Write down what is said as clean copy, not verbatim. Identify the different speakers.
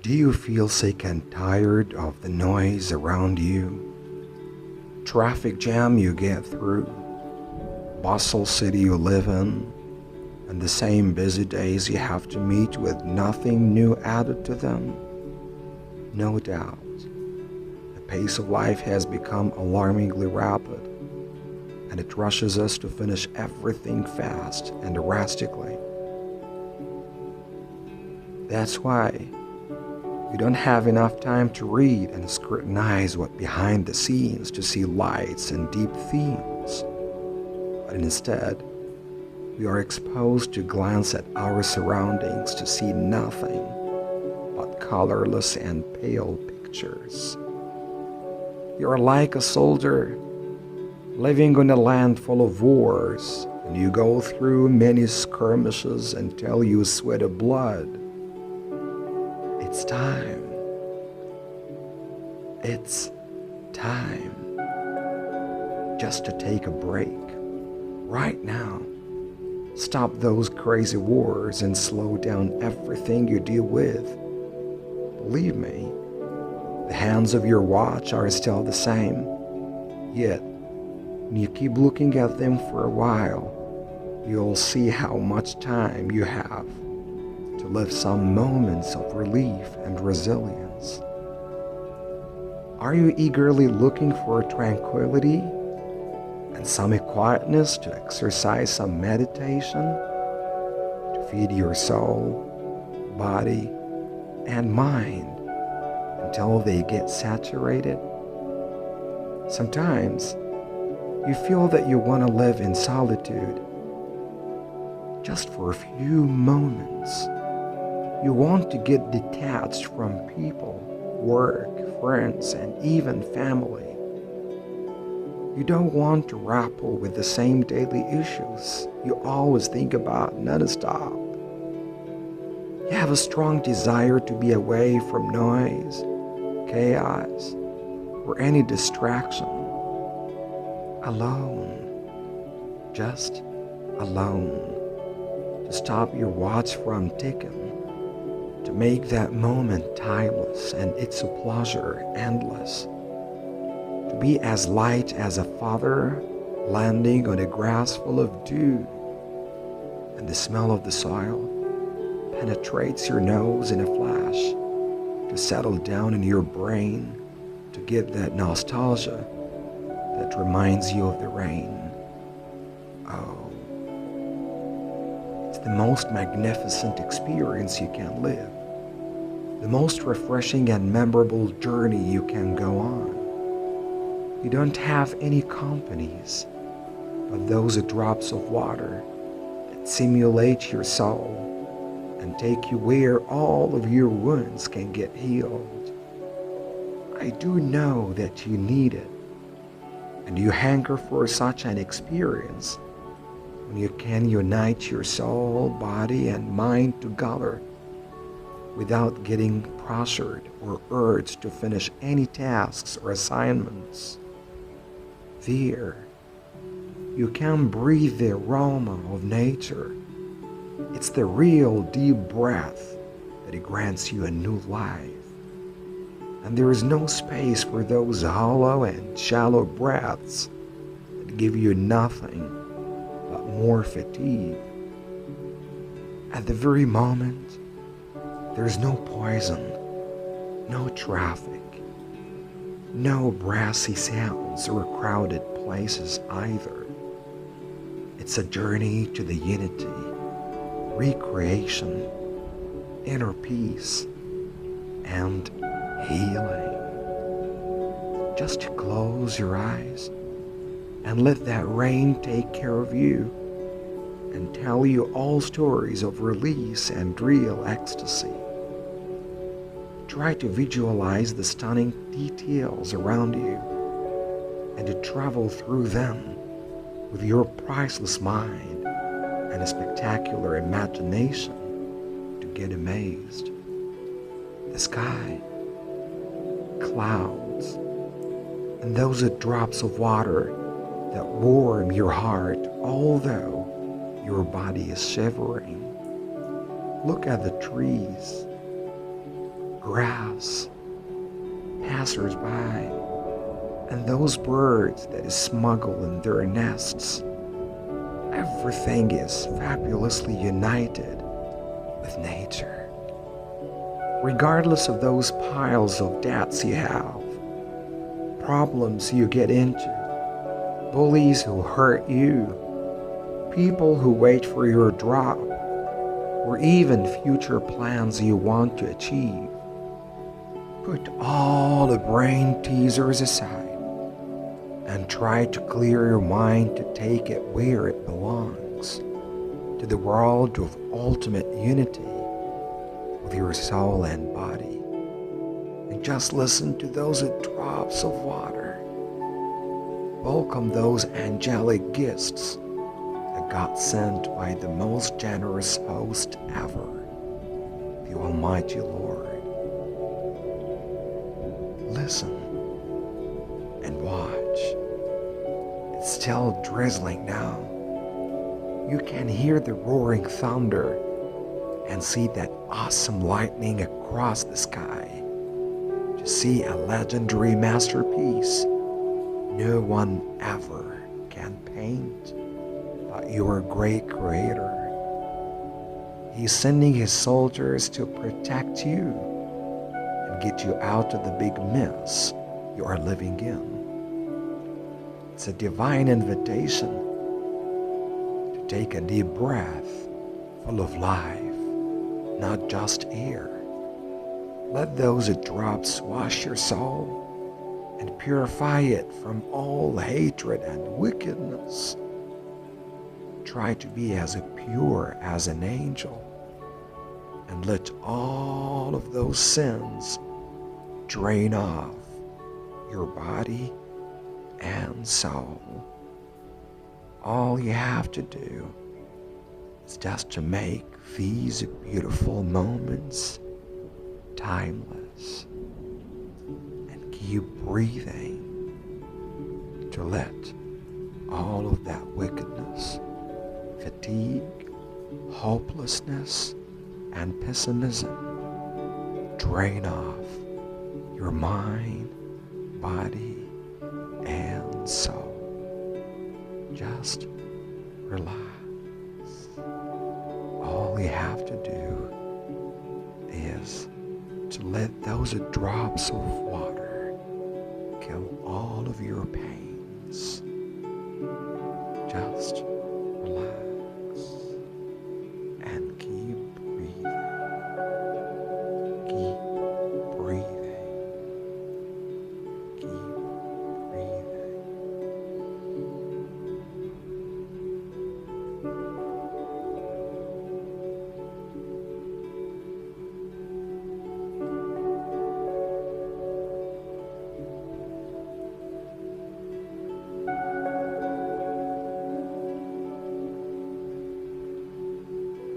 Speaker 1: Do you feel sick and tired of the noise around you? Traffic jam you get through, bustle city you live in, and the same busy days you have to meet with nothing new added to them? No doubt, the pace of life has become alarmingly rapid, and it rushes us to finish everything fast and erratically. That's why we don't have enough time to read and scrutinize what behind the scenes to see lights and deep themes. But instead, we are exposed to glance at our surroundings to see nothing but colorless and pale pictures. You are like a soldier living on a land full of wars, and you go through many skirmishes until you sweat of blood. It's time. It's time just to take a break right now. Stop those crazy wars and slow down everything you deal with. Believe me, the hands of your watch are still the same. Yet, when you keep looking at them for a while, you'll see how much time you have to live some moments of relief and resilience. Are you eagerly looking for tranquility and some quietness to exercise some meditation, to feed your soul, body, and mind until they get saturated? Sometimes you feel that you want to live in solitude just for a few moments. You want to get detached from people, work, friends, and even family. You don't want to grapple with the same daily issues you always think about non-stop. You have a strong desire to be away from noise, chaos, or any distraction. Alone, just alone, to stop your watch from ticking, to make that moment timeless and its pleasure endless, to be as light as a feather landing on a grass full of dew, and the smell of the soil penetrates your nose in a flash, to settle down in your brain, to get that nostalgia that reminds you of the rain. Oh, it's the most magnificent experience you can live, the most refreshing and memorable journey you can go on. You don't have any companies but those drops of water that simulate your soul and take you where all of your wounds can get healed. I do know that you need it, and you hanker for such an experience when you can unite your soul, body, and mind together without getting pressured or urged to finish any tasks or assignments. There, you can breathe the aroma of nature. It's the real deep breath that it grants you a new life. And there is no space for those hollow and shallow breaths that give you nothing but more fatigue. At the very moment, there's no poison, no traffic, no brassy sounds or crowded places either. It's a journey to the unity, recreation, inner peace, and healing. Just close your eyes and let that rain take care of you and tell you all stories of release and real ecstasy. Try to visualize the stunning details around you and to travel through them with your priceless mind and a spectacular imagination to get amazed. The sky, clouds, and those drops of water that warm your heart although your body is shivering. Look at the trees, grass, passers-by, and those birds that smuggle in their nests. Everything is fabulously united with nature. Regardless of those piles of debts you have, problems you get into, bullies who hurt you, people who wait for your drop, or even future plans you want to achieve, put all the brain teasers aside and try to clear your mind to take it where it belongs, to the world of ultimate unity with your soul and body. And just listen to those drops of water. Welcome those angelic gifts that got sent by the most generous host ever, the Almighty Lord. Listen and watch. It's still drizzling now. You can hear the roaring thunder and see that awesome lightning across the sky. To see a legendary masterpiece no one ever can paint but your great creator. He's sending his soldiers to protect you and get you out of the big mess you are living in. It's a divine invitation to take a deep breath full of life, not just air. Let those drops wash your soul and purify it from all hatred and wickedness. Try to be as pure as an angel and let all of those sins drain off your body and soul. All you have to do is just to make these beautiful moments timeless and keep breathing to let all of that wickedness, fatigue, hopelessness, and pessimism drain off your mind, body, and soul. Just relax. All you have to do is to let those drops of water kill all of your pains. Just